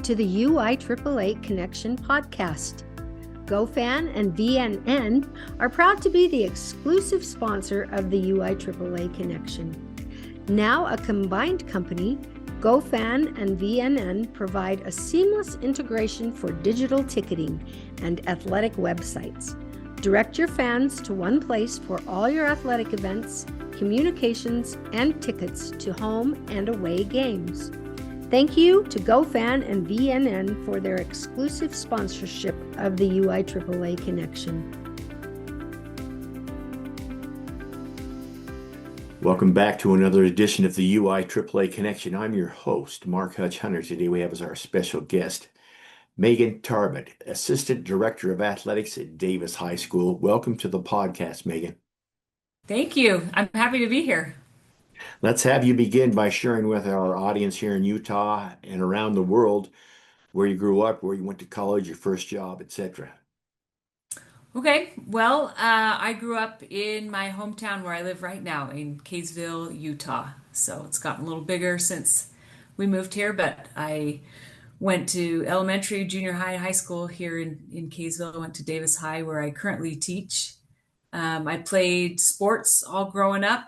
to the UIAAA Connection podcast. GoFan and VNN are proud to be the exclusive sponsor of the UIAAA Connection. Now a combined company, GoFan and VNN provide a seamless integration for digital ticketing and athletic websites. Direct your fans to one place for all your athletic events, communications, and tickets to home and away games. Thank you to GoFan and VNN for their exclusive sponsorship of the UIAAA Connection. Welcome back to another edition of the UIAAA Connection. I'm your host, Mark Hutch Hunter. Today we have as our special guest, Megan Tarbet, Assistant Director of Athletics at Davis High School. Welcome to the podcast, Megan. Thank you. I'm happy to be here. Let's have you begin by sharing with our audience here in Utah and around the world where you grew up, where you went to college, your first job, etc. Okay, well, I grew up in my hometown where I live right now in Kaysville, Utah. So it's gotten a little bigger since we moved here, but I went to elementary, junior high, high school here in Kaysville. I went to Davis High where I currently teach. I played sports all growing up.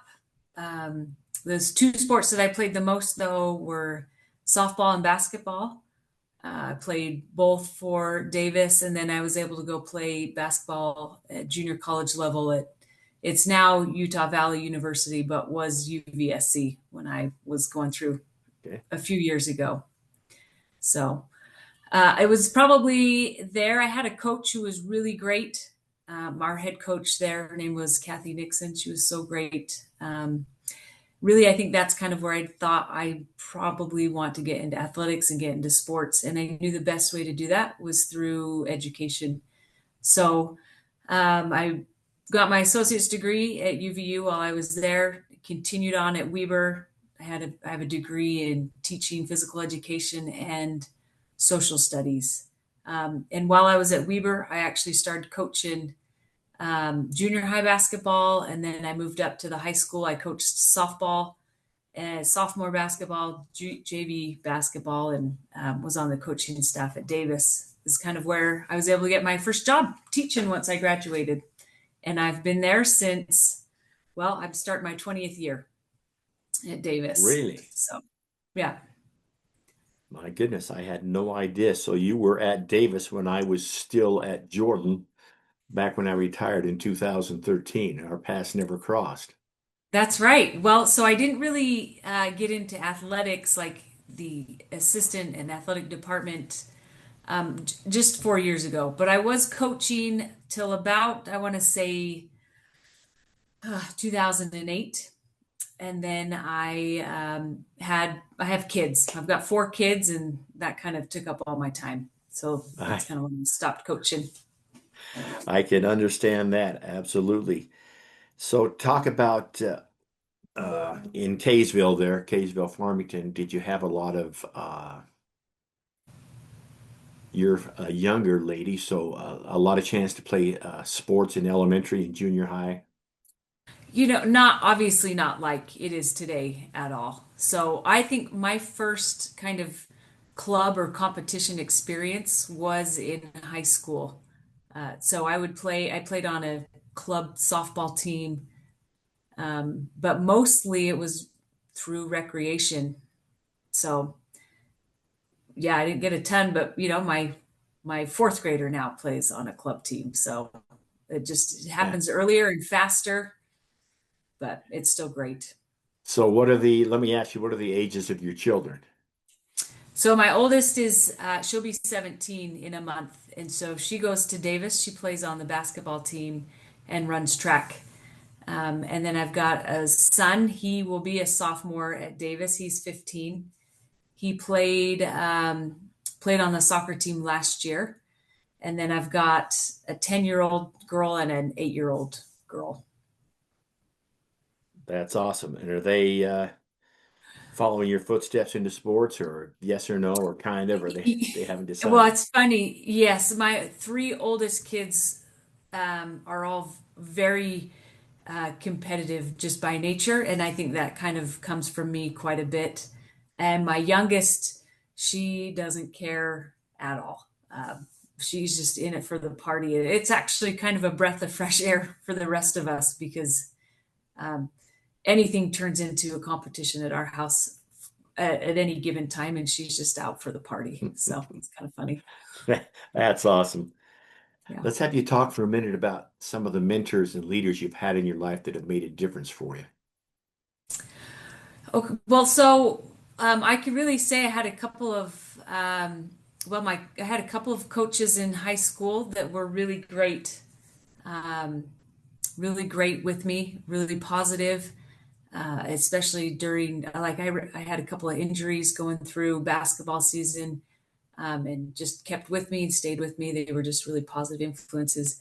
Those two sports that I played the most, though, were softball and basketball. I played both for Davis, and then I was able to go play basketball at junior college level it's now Utah Valley University, but was UVSC when I was going through a few years ago. So I was probably there. I had a coach who was really great. Our head coach there, her name was Kathy Nixon. She was so great. Really, I think that's kind of where I thought I probably want to get into athletics and get into sports. And I knew the best way to do that was through education. So I got my associate's degree at UVU while I was there, continued on at Weber. I have a degree in teaching physical education and social studies. And while I was at Weber, I actually started coaching junior high basketball, and then I moved up to the high school. I coached softball and sophomore basketball, JV basketball, and was on the coaching staff at Davis. This is kind of where I was able to get my first job teaching once I graduated. And I've been there since, well, I'm starting my 20th year at Davis. Really? So, yeah. My goodness, I had no idea. So you were at Davis when I was still at Jordan. Back when I retired in 2013, our paths never crossed. That's right. Well, so I didn't really get into athletics, like the assistant and athletic department, just 4 years ago. But I was coaching till about, I want to say, 2008. And then I have kids. I've got 4 kids, and that kind of took up all my time. So that's kind of when I stopped coaching. I can understand that, absolutely. So talk about in Kaysville, Farmington, did you have a lot of, you're a younger lady, so a lot of chance to play sports in elementary and junior high? Obviously not like it is today at all. So I think my first kind of club or competition experience was in high school. So I played on a club softball team, but mostly it was through recreation. So yeah, I didn't get a ton, but my fourth grader now plays on a club team. So it happens earlier and faster, but it's still great. So let me ask you, what are the ages of your children? So my oldest she'll be 17 in a month. And so she goes to Davis. She plays on the basketball team and runs track. And then I've got a son. He will be a sophomore at Davis. He's 15. He played on the soccer team last year. And then I've got a 10-year-old girl and an 8-year-old girl. That's awesome. And are they following your footsteps into sports, or yes or no, or kind of, or they haven't decided? Well, it's funny. Yes, my 3 oldest kids are all very competitive just by nature, and I think that kind of comes from me quite a bit. And my youngest she doesn't care at all. She's just in it for the party. It's actually kind of a breath of fresh air for the rest of us because um, anything turns into a competition at our house at any given time, and she's just out for the party. So it's kind of funny. That's awesome. Yeah. Let's have you talk for a minute about some of the mentors and leaders you've had in your life that have made a difference for you. Okay. Well, so I could really say I had a couple of I had a couple of coaches in high school that were really great with me, really positive. Especially during I had a couple of injuries going through basketball season, and just kept with me and stayed with me. They were just really positive influences.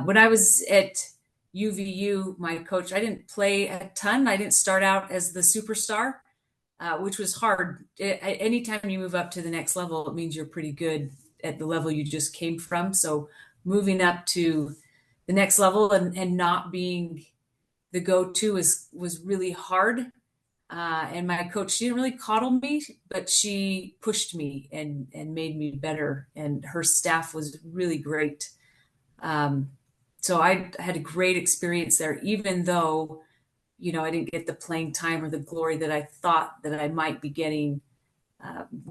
When I was at UVU, my coach, I didn't play a ton. I didn't start out as the superstar, which was hard. Anytime you move up to the next level, it means you're pretty good at the level you just came from. So moving up to the next level and not being the go-to was really hard. And my coach, she didn't really coddle me, but she pushed me and made me better. And her staff was really great. Um, so I had a great experience there, even though, I didn't get the playing time or the glory that I thought that I might be getting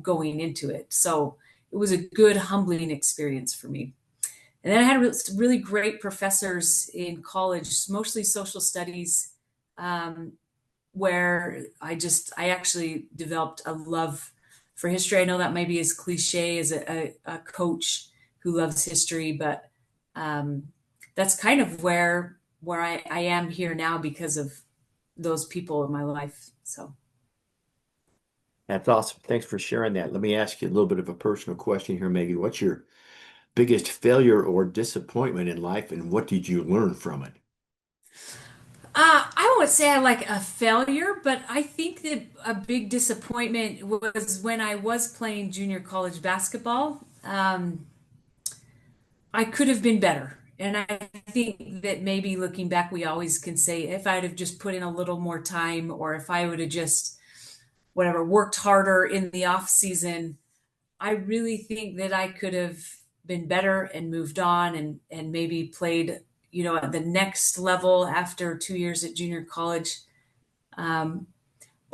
going into it. So it was a good, humbling experience for me. And then I had really great professors in college, mostly social studies, um, where I actually developed a love for history. I know that maybe is cliche as a coach who loves history, but that's kind of where I am here now because of those people in my life. So That's awesome. Thanks for sharing that. Let me ask you a little bit of a personal question here, Megan. What's your biggest failure or disappointment in life, and what did you learn from it? I won't say I like a failure, but I think that a big disappointment was when I was playing junior college basketball. I could have been better. And I think that maybe looking back, we always can say if I'd have just put in a little more time, or if I would have just, whatever, worked harder in the off season, I really think that I could have been better and moved on and maybe played, at the next level after 2 years at junior college. Um,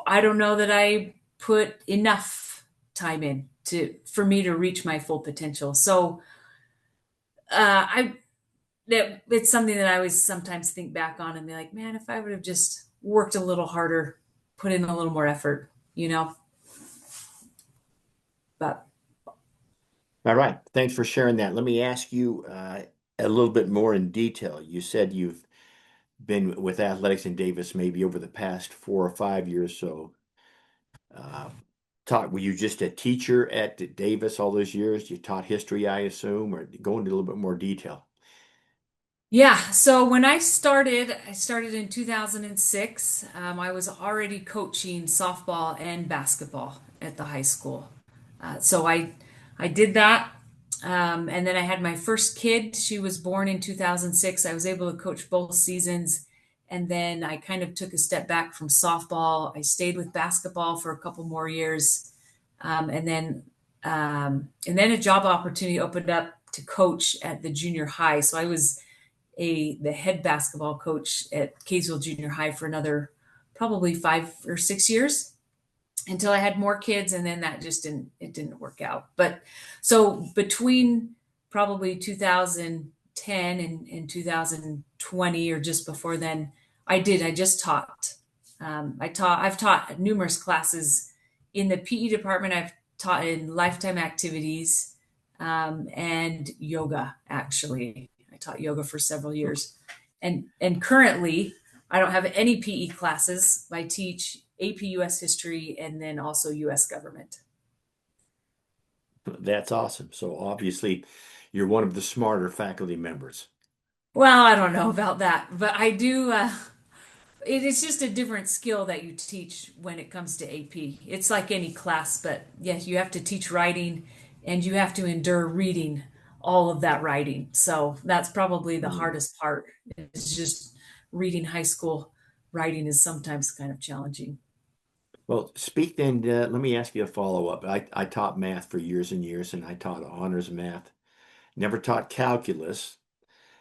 I don't know that I put enough time in for me to reach my full potential. So I that it's something that I always sometimes think back on and be like, man, if I would have just worked a little harder, put in a little more effort, but All right. Thanks for sharing that. Let me ask you a little bit more in detail. You said you've been with athletics in Davis maybe over the past 4 or 5 years. So, uh, were you just a teacher at Davis all those years? You taught history, I assume, or go into a little bit more detail. yeah. So when I started in 2006. I was already coaching softball and basketball at the high school. So I did that. And then I had my first kid. She was born in 2006. I was able to coach both seasons. And then I kind of took a step back from softball. I stayed with basketball for a couple more years. And then a job opportunity opened up to coach at the junior high. So I was the head basketball coach at Kaysville Junior High for another probably 5 or 6 years until I had more kids, and then that just didn't work out. But so between probably 2010 and 2020 or just before then, I just taught. I've taught numerous classes in the PE department. I've taught in lifetime activities, and yoga. Actually, I taught yoga for several years, and currently I don't have any PE classes. I teach AP US history and then also US government. That's awesome. So obviously, you're one of the smarter faculty members. Well, I don't know about that, but I do. It's just a different skill that you teach when it comes to AP. It's like any class, but yes, you have to teach writing and you have to endure reading all of that writing. So that's probably the Mm. hardest part. It's just reading high school writing is sometimes kind of challenging. Well, speak then. Let me ask you a follow-up. I taught math for years and years, and I taught honors math. Never taught calculus.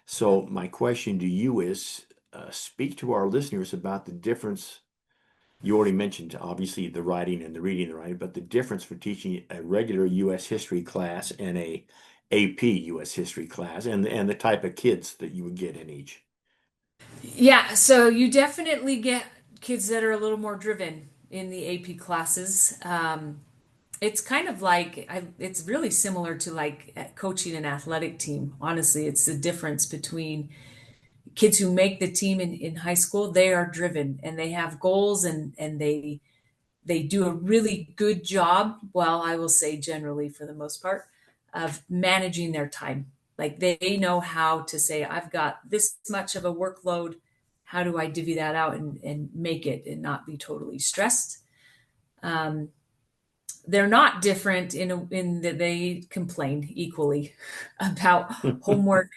So my question to you is, speak to our listeners about the difference. You already mentioned, obviously, the writing and the reading and the writing, but the difference for teaching a regular U.S. history class and a AP U.S. history class, and the type of kids that you would get in each. Yeah, so you definitely get kids that are a little more driven in the AP classes. It's kind of like it's really similar to like coaching an athletic team. Honestly, it's the difference between kids who make the team in high school. They are driven and they have goals and they do a really good job. Well, I will say generally for the most part of managing their time. Like they know how to say, I've got this much of a workload. How do I divvy that out and make it and not be totally stressed? Um, they're not different in that they complain equally about homework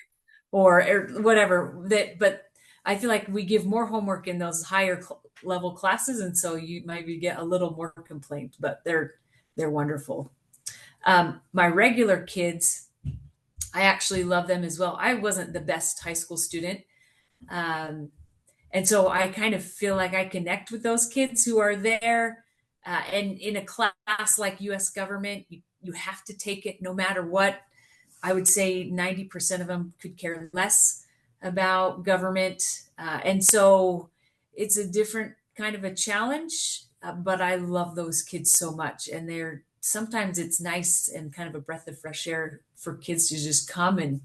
or whatever that, but I feel like we give more homework in those higher level classes, and so you maybe get a little more complaint, but they're wonderful. My regular kids, I actually love them as well. I wasn't the best high school student, um, and so I kind of feel like I connect with those kids who are there. And in a class like US government, you have to take it no matter what. I would say 90% of them could care less about government. And so it's a different kind of a challenge, but I love those kids so much. And they're sometimes it's nice and kind of a breath of fresh air for kids to just come and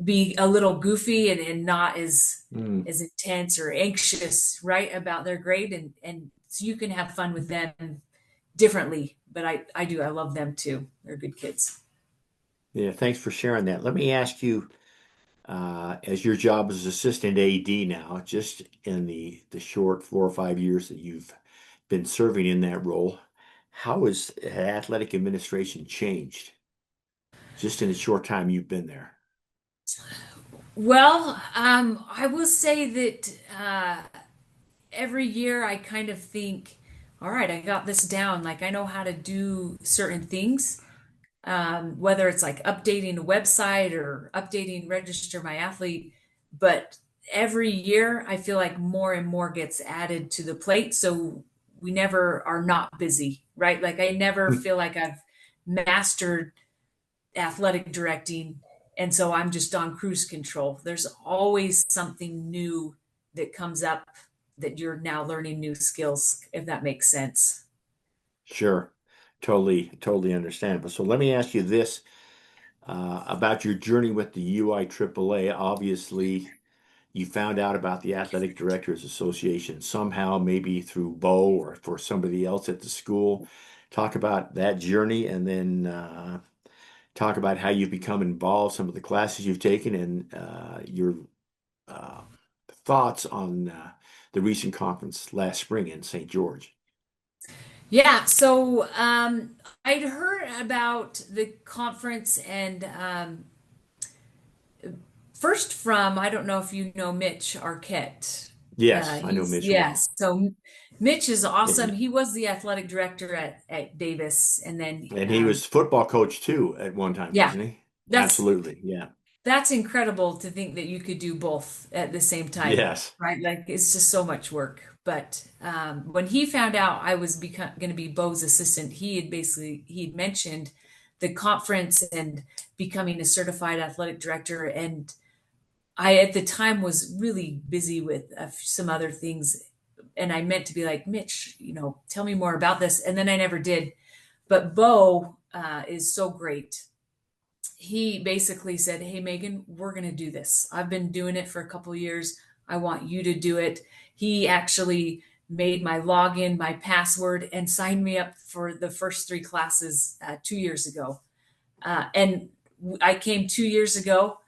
be a little goofy and not Mm, as intense or anxious, right, about their grade. And so you can have fun with them differently. But I love them too. They're good kids. yeah, thanks for sharing that. Let me ask you, as your job as assistant AD now, just in the short 4 or 5 years that you've been serving in that role, how has athletic administration changed just in the short time you've been there? Well, I will say that every year I kind of think, all right, I got this down. Like I know how to do certain things, whether it's like updating a website or updating register my athlete. But every year I feel like more and more gets added to the plate. So we never are not busy, right? Like I never feel like I've mastered athletic directing. And so I'm just on cruise control. There's always something new that comes up that you're now learning new skills, if that makes sense. Sure, totally understandable. So let me ask you this about your journey with the UIAAA. Obviously, you found out about the Athletic Directors Association somehow, maybe through Bo or for somebody else at the school. Talk about that journey and then talk about how you've become involved, some of the classes you've taken, and your uh, thoughts on the recent conference last spring in St. George. Yeah, so I'd heard about the conference and first from, I don't know if you know Mitch Arquette. Yes, I know Mitch well. Yes. So Mitch is awesome. And, He was the athletic director at Davis. And then, and he was football coach too at one time, yeah, wasn't he? that's Absolutely. Yeah. That's incredible to think that you could do both at the same time, Yes. right? Like it's just so much work. But when he found out I was going to be Bo's assistant, he had mentioned the conference and becoming a certified athletic director. And I at the time was really busy with some other things, and I meant to be like, Mitch, tell me more about this, and then I never did. But Bo is so great. He basically said, "Hey, Megan, we're going to do this. I've been doing it for a couple of years. I want you to do it." He actually made my login, my password, and signed me up for the first three classes 2 years ago. And I came 2 years ago.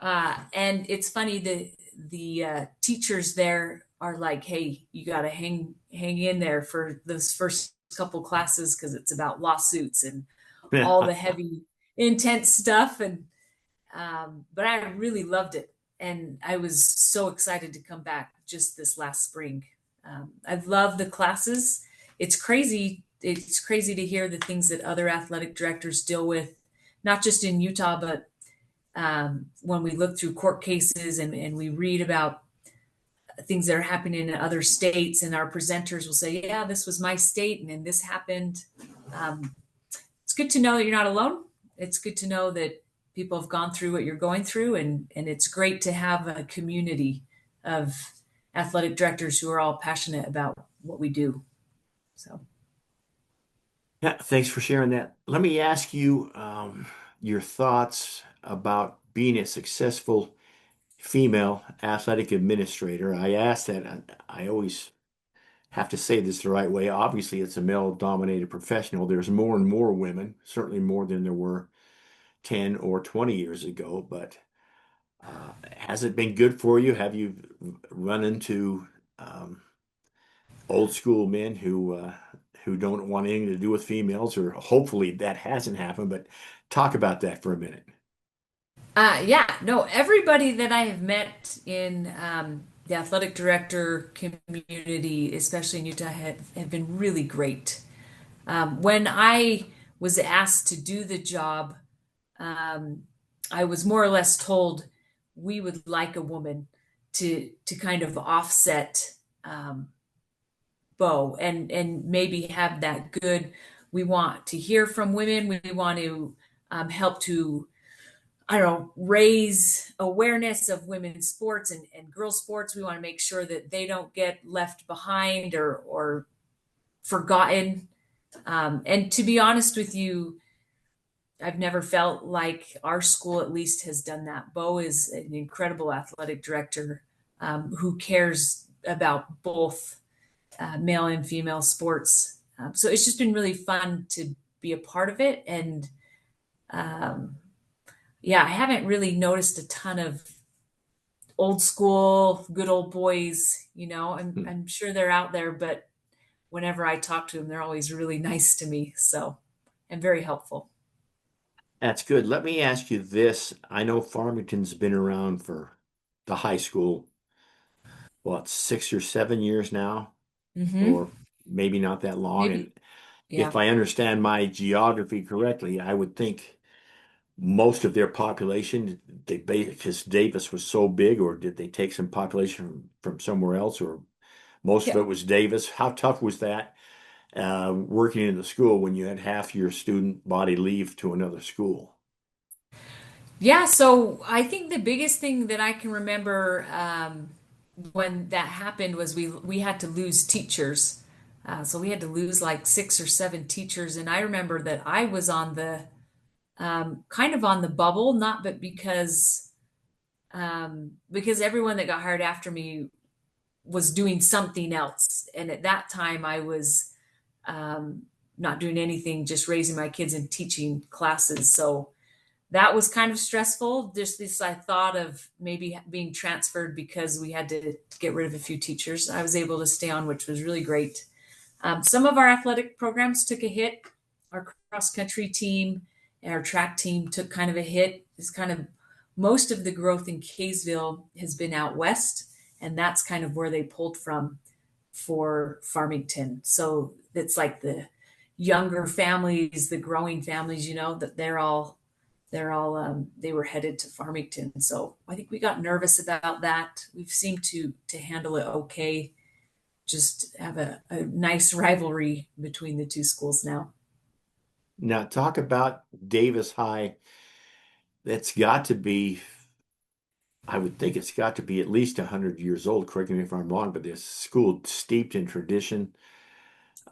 And it's funny, the teachers there are like, "Hey, you got to hang in there for those first couple classes because it's about lawsuits and all the heavy, intense stuff." And but I really loved it, and I was so excited to come back just this last spring. I love the classes. It's crazy. It's crazy to hear the things that other athletic directors deal with, not just in Utah, but when we look through court cases and we read about things that are happening in other states, and our presenters will say, yeah, this was my state and then this happened. Um, it's good to know that you're not alone. It's good to know that people have gone through what you're going through, and it's great to have a community of athletic directors who are all passionate about what we do. So, Yeah, thanks for sharing that. Let me ask you your thoughts about being a successful female athletic administrator. I ask that, I always have to say this the right way. Obviously, it's a male-dominated professional. There's more and more women, certainly more than there were 10 or 20 years ago, but has it been good for you? Have you run into um, old school men who don't want anything to do with females, or hopefully that hasn't happened, but talk about that for a minute. yeah, no, everybody that I have met in the athletic director community, especially in Utah, have been really great. When I was asked to do the job, um, I was more or less told we would like a woman to kind of offset um, Bo and maybe have that good. We want to hear from women. We want to help to, I don't know, raise awareness of women's sports and girls' sports. We want to make sure that they don't get left behind or forgotten. And to be honest with you, I've never felt like our school at least has done that. Bo is an incredible athletic director who cares about both male and female sports. So it's just been really fun to be a part of it. And um, yeah, I haven't really noticed a ton of old school, good old boys. Hmm. I'm sure they're out there, but whenever I talk to them, they're always really nice to me. So, and very helpful. That's good. Let me ask you this. I know Farmington's been around for the high school, what, 6 or 7 years now, Hmm. or maybe not that long. And Maybe, yeah. if I understand my geography correctly, I would think most of their population, because Davis was so big, or did they take some population from somewhere else, or most of Yeah. it was Davis? How tough was that working in the school when you had half your student body leave to another school? Yeah, so I think the biggest thing that I can remember when that happened was we had to lose teachers. So we had to lose like 6 or 7 teachers, and I remember that I was on the kind of on the bubble, not but because everyone that got hired after me was doing something else, and at that time I was um, not doing anything, just raising my kids and teaching classes. So that was kind of stressful. Just this, I thought of maybe being transferred because we had to get rid of a few teachers. I was able to stay on, which was really great. Some of our athletic programs took a hit. Our cross country team and our track team took kind of a hit. It's kind of most of the growth in Kaysville has been out west, and that's kind of where they pulled from for Farmington. So it's like the younger families, the growing families, that they were headed to Farmington. So I think we got nervous about that. We've seemed to handle it okay. Just have a nice rivalry between the two schools now. Now, talk about Davis High. That's got to be, I would think it's got to be at least 100 years old. Correct me if I'm wrong, but this school steeped in tradition,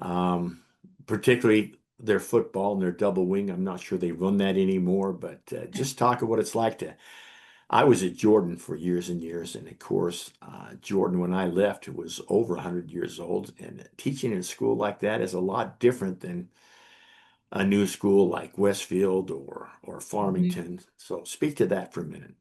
um, particularly their football and their double wing. I'm not sure they run that anymore, but just talk of what it's like to. I was at Jordan for years and years, and of course, Jordan, when I left, was over 100 years old. And teaching in a school like that is a lot different than a new school like Westfield or Mhm. Farmington. So speak to that for a minute.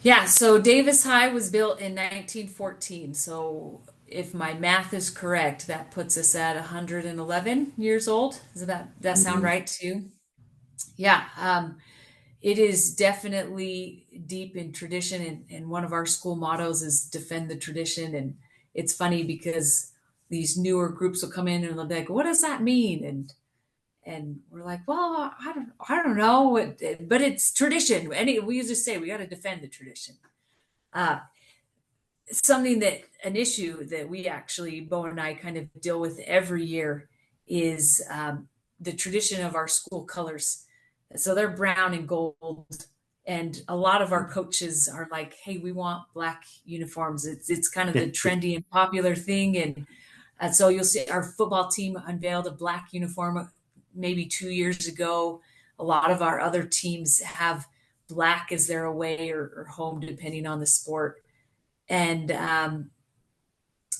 Yeah, so Davis High was built in 1914. So if my math is correct, that puts us at 111 years old. Does that sound Mhm. right to you? Yeah. It is definitely deep in tradition, and one of our school mottos is defend the tradition. And it's funny because these newer groups will come in and they'll be like, what does that mean? And we're like, well, I don't know, but it's tradition. We used to say we got to defend the tradition. Uh, Something that an issue that we actually, Bo and I, kind of deal with every year is the tradition of our school colors. So they're brown and gold, and a lot of our coaches are like, "Hey, we want black uniforms." It's kind of the trendy and popular thing, and so you'll see our football team unveiled a black uniform maybe 2 years ago. A lot of our other teams have black as their away or home, depending on the sport. And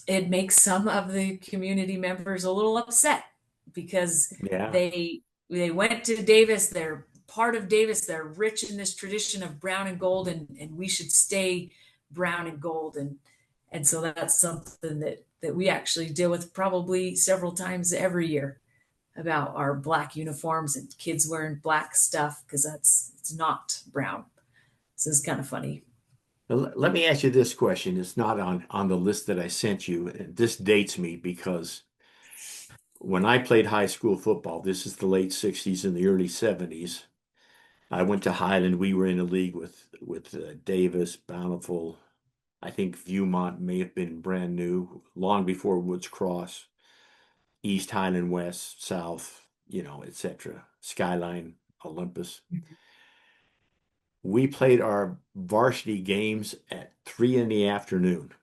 it makes some of the community members a little upset because Yeah. they went to Davis, they're part of Davis, they're rich in this tradition of brown and gold, and we should stay brown and gold. And so that's something that we actually deal with probably several times every year about our black uniforms and kids wearing black stuff because it's not brown. So it's kind of funny. Let me ask you this question. It's not on the list that I sent you. This dates me because when I played high school football, this is the late 60s and the early 70s. I went to Highland. We were in a league with Davis, Bountiful. I think Viewmont may have been brand new, long before Woods Cross, East Highland, West, South, etc. Skyline, Olympus. We played our varsity games at 3 in the afternoon,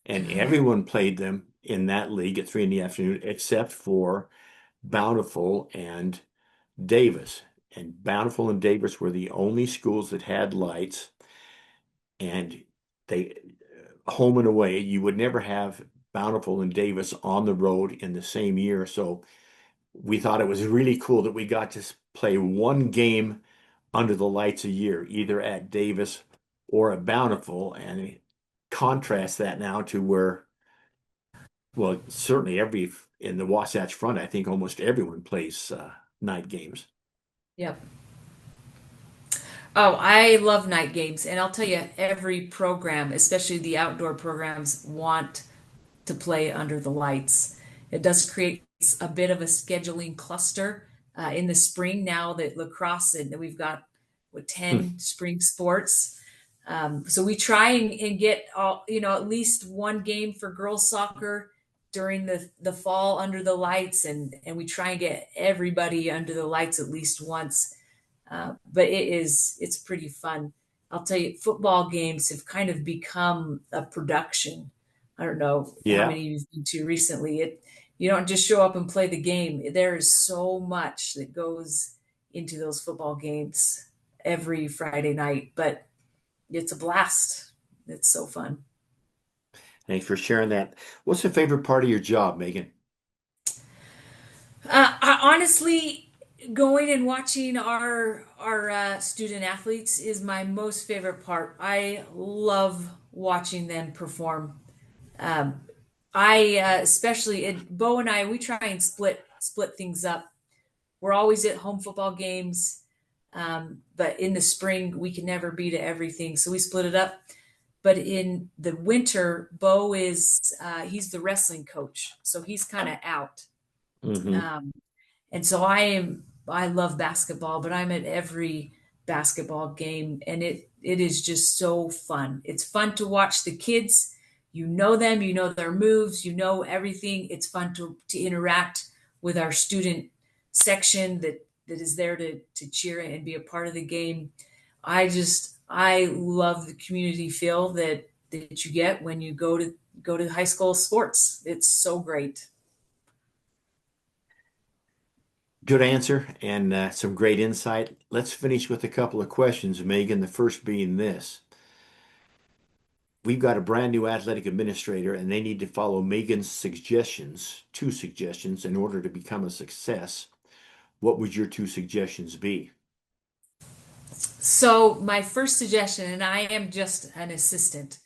and everyone played them in that league at 3 in the afternoon, except for Bountiful and Davis. And Bountiful and Davis were the only schools that had lights, and they home and away. You would never have Bountiful and Davis on the road in the same year. So we thought it was really cool that we got to play one game under the lights a year, either at Davis or at Bountiful, and contrast that now to where, well, certainly in the Wasatch Front, I think almost everyone plays night games. Yep. Oh, I love night games. And I'll tell you, every program, especially the outdoor programs, want to play under the lights. It does create a bit of a scheduling cluster in the spring now that lacrosse, and we've got 10 spring sports. So we try and get at least one game for girls soccer during the fall under the lights, and we try and get everybody under the lights at least once. But it's pretty fun. I'll tell you, football games have kind of become a production. I don't know how Yeah. many you've been to recently. You don't just show up and play the game. There is so much that goes into those football games every Friday night, but it's a blast. It's so fun. Thanks for sharing that. What's the favorite part of your job, Megan? Honestly, going and watching our student athletes is my most favorite part. I love watching them perform. Um, I especially Bo and I, we try and split things up. We're always at home football games, but in the spring we can never be to everything, so we split it up. But in the winter, Bo is he's the wrestling coach, so he's kind of out. Hmm. Um, and so I love basketball, but I'm at every basketball game, and it is just so fun. It's fun to watch the kids. You know them, you know their moves, you know everything. It's fun to interact with our student section that is there to cheer and be a part of the game. I love the community feel that you get when you go to high school sports. It's so great. Good answer and some great insight. Let's finish with a couple of questions, Megan. The first being this. We've got a brand new athletic administrator, and they need to follow Megan's suggestions, two suggestions, in order to become a success. What would your two suggestions be? So my first suggestion, and I am just an assistant,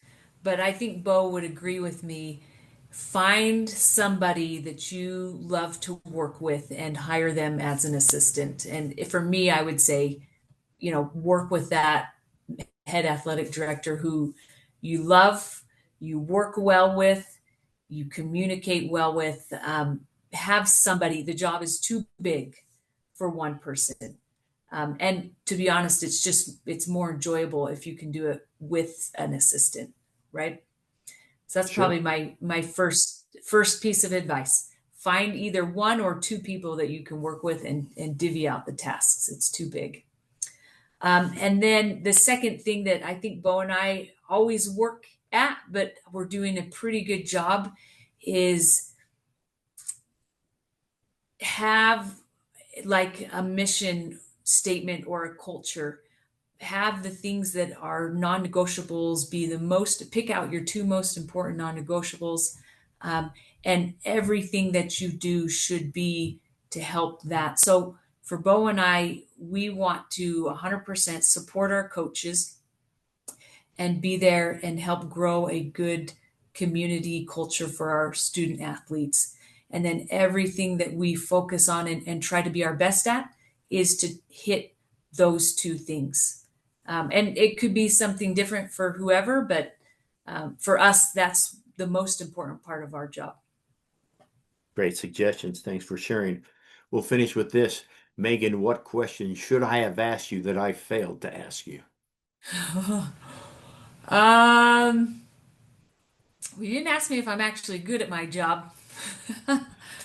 but I think Bo would agree with me. Find somebody that you love to work with and hire them as an assistant. And for me, I would say, work with that head athletic director who you love, you work well with, you communicate well with, have somebody. The job is too big for one person. And to be honest, it's more enjoyable if you can do it with an assistant, right? So that's Sure. probably my first piece of advice. Find either one or two people that you can work with and divvy out the tasks. It's too big. And then the second thing that I think Bo and I always work at, but we're doing a pretty good job, is have like a mission statement or a culture. Have the things that are non-negotiables be pick out your two most important non-negotiables. Um, and everything that you do should be to help that. So for Bo and I, we want to 100% support our coaches and be there and help grow a good community culture for our student athletes. And then everything that we focus on and try to be our best at is to hit those two things. And it could be something different for whoever, but for us, that's the most important part of our job. Great suggestions. Thanks for sharing. We'll finish with this. Megan, what question should I have asked you that I failed to ask you? Well, you didn't ask me if I'm actually good at my job.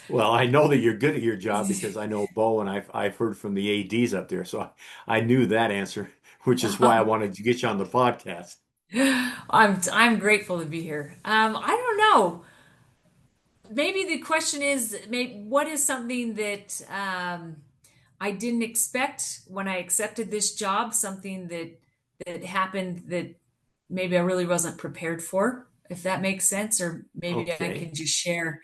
Well, I know that you're good at your job because I know Bo and I've heard from the ADs up there. So I knew that answer, which is why I wanted to get you on the podcast. I'm grateful to be here. I don't know. Maybe the question is, what is something that I didn't expect when I accepted this job? Something that happened that maybe I really wasn't prepared for, if that makes sense, or maybe I Okay. can just share.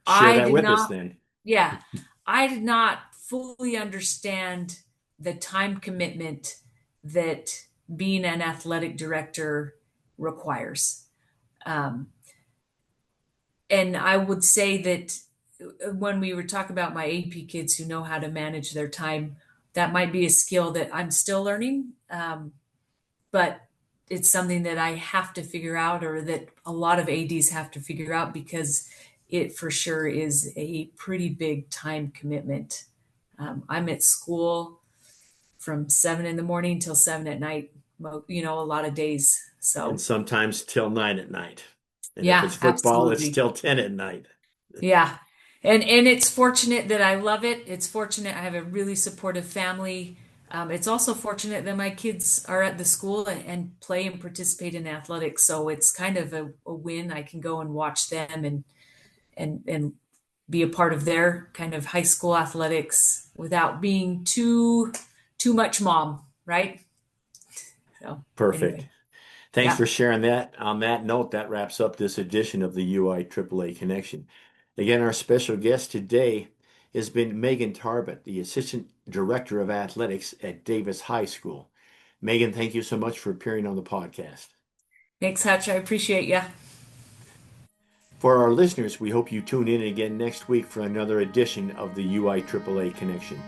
Share I that did with us not, then. yeah, I did not fully understand the time commitment that being an athletic director requires. Um, and I would say that when we were talking about my AP kids who know how to manage their time, that might be a skill that I'm still learning. But it's something that I have to figure out, or that a lot of ADs have to figure out, because it for sure is a pretty big time commitment. I'm at school from 7 in the morning till 7 at night, a lot of days. And So sometimes till 9 at night. And if yeah, it's football, it's absolutely. till 10 at night. Yeah. And it's fortunate that I love it. It's fortunate I have a really supportive family. It's also fortunate that my kids are at the school and play and participate in athletics. So it's kind of a win. I can go and watch them and be a part of their kind of high school athletics without being too much mom, right? So Perfect. anyway, Thanks yeah. for sharing that. On that note, that wraps up this edition of the UIAAA Connection. Again, our special guest today has been Megan Tarbet, the Assistant Director of Athletics at Davis High School. Megan, thank you so much for appearing on the podcast. Thanks, Hutch. I appreciate you. For our listeners, we hope you tune in again next week for another edition of the UIAAA Connection.